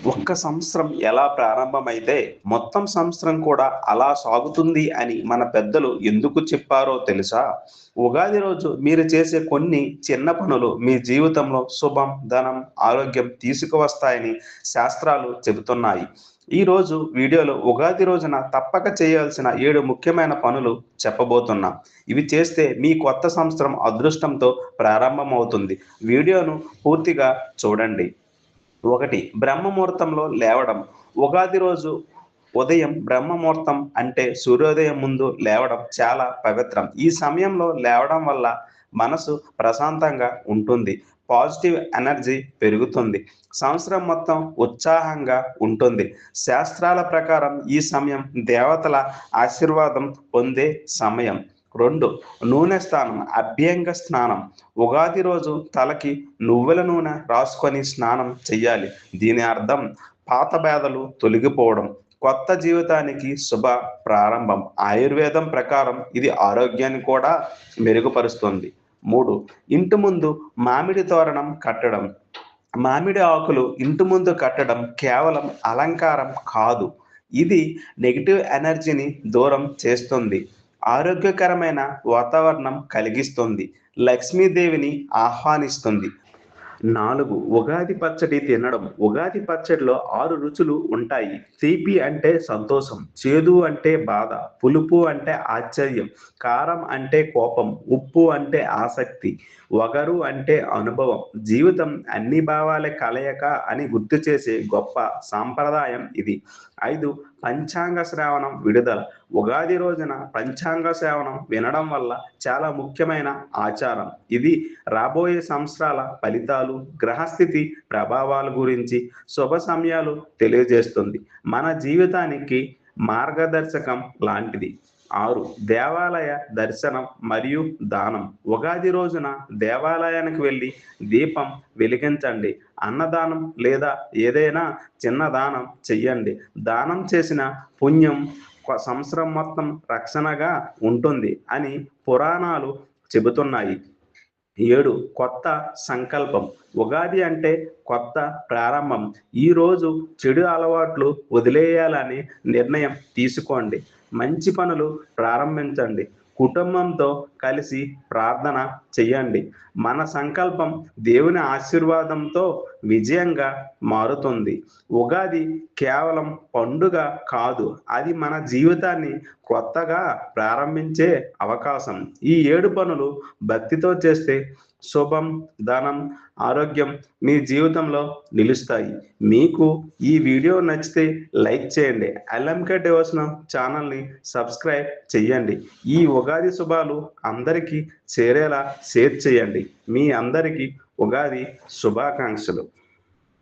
ఒక్క సంవత్సరం ఎలా ప్రారంభమైతే మొత్తం సంవత్సరం కూడా అలా సాగుతుంది అని మన పెద్దలు ఎందుకు చెప్పారో తెలుసా? ఉగాది రోజు మీరు చేసే కొన్ని చిన్న పనులు మీ జీవితంలో శుభం, ధనం, ఆరోగ్యం తీసుకువస్తాయని శాస్త్రాలు చెబుతున్నాయి. ఈరోజు వీడియోలో ఉగాది రోజున తప్పక చేయాల్సిన 7 ముఖ్యమైన పనులు చెప్పబోతున్నా. ఇవి చేస్తే మీ కొత్త సంవత్సరం అదృష్టంతో ప్రారంభమవుతుంది. వీడియోను పూర్తిగా చూడండి. 1. బ్రహ్మముహూర్తంలో లేవడం. ఉగాది రోజు ఉదయం బ్రహ్మముహూర్తం అంటే సూర్యోదయం ముందు లేవడం చాలా పవిత్రం. ఈ సమయంలో లేవడం వల్ల మనసు ప్రశాంతంగా ఉంటుంది. పాజిటివ్ ఎనర్జీ పెరుగుతుంది. సంవత్సరం మొత్తం ఉత్సాహంగా ఉంటుంది. శాస్త్రాల ప్రకారం ఈ సమయం దేవతల ఆశీర్వాదం పొందే సమయం. 2. నూనె స్నానం, అభ్యంగ స్నానం. ఉగాది రోజు తలకి నువ్వుల నూనె రాసుకొని స్నానం చెయ్యాలి. దీని అర్థం పాత బాధలు తొలగిపోవడం, కొత్త జీవితానికి శుభ ప్రారంభం. ఆయుర్వేదం ప్రకారం ఇది ఆరోగ్యాన్ని కూడా మెరుగుపరుస్తుంది. 3. ఇంటి ముందు మామిడి తోరణం కట్టడం. మామిడి ఆకులు ఇంటి ముందు కట్టడం కేవలం అలంకారం కాదు. ఇది నెగిటివ్ ఎనర్జీని దూరం చేస్తుంది. ఆరోగ్యకరమైన వాతావరణం కలిగిస్తుంది. లక్ష్మీదేవిని ఆహ్వానిస్తుంది. 4. ఉగాది పచ్చడి తినడం. ఉగాది పచ్చడిలో 6 రుచులు ఉంటాయి. తీపి అంటే సంతోషం, చేదు అంటే బాధ, పులుపు అంటే ఆశ్చర్యం, కారం అంటే కోపం, ఉప్పు అంటే ఆసక్తి, వగరు అంటే అనుభవం. జీవితం అన్ని భావాల కలయిక అని గుర్తు చేసే గొప్ప సాంప్రదాయం ఇది. 5. పంచాంగ శ్రవణం విడుదల. ఉగాది రోజున పంచాంగ శ్రవణం వినడం వల్ల చాలా ముఖ్యమైన ఆచారం. ఇది రాబోయే సంవత్సరాల ఫలితాలు, గ్రహస్థితి ప్రభావాల గురించి శుభ సమయాలు తెలియజేస్తుంది. మన జీవితానికి మార్గదర్శకం లాంటిది. 6. దేవాలయ దర్శనం మరియు దానం. ఉగాది రోజున దేవాలయానికి వెళ్ళి దీపం వెలిగించండి. అన్నదానం లేదా ఏదైనా చిన్న దానం చెయ్యండి. దానం చేసిన పుణ్యం సంవత్సరం మొత్తం రక్షణగా ఉంటుంది అని పురాణాలు చెబుతున్నాయి. 7. కొత్త సంకల్పం. ఉగాది అంటే కొత్త ప్రారంభం. ఈరోజు చెడు అలవాట్లు వదిలేయాలని నిర్ణయం తీసుకోండి. మంచి పనులు ప్రారంభించండి. కుటుంబంతో కలిసి ప్రార్థన చెయ్యండి. మన సంకల్పం దేవుని ఆశీర్వాదంతో విజయంగా మారుతుంది. ఉగాది కేవలం పండుగ కాదు, అది మన జీవితాన్ని కొత్తగా ప్రారంభించే అవకాశం. ఈ 7 పనులు భక్తితో చేస్తే శుభం, ధనం, ఆరోగ్యం మీ జీవితంలో నిలుస్తాయి. మీకు ఈ వీడియో నచ్చితే లైక్ చేయండి. ఎల్ఎంకే డివోషనల్ ఛానల్ని సబ్స్క్రైబ్ చేయండి. ఈ ఉగాది శుభాలు అందరికీ చేరేలా షేర్ చేయండి. మీ అందరికీ ఉగాది శుభాకాంక్షలు.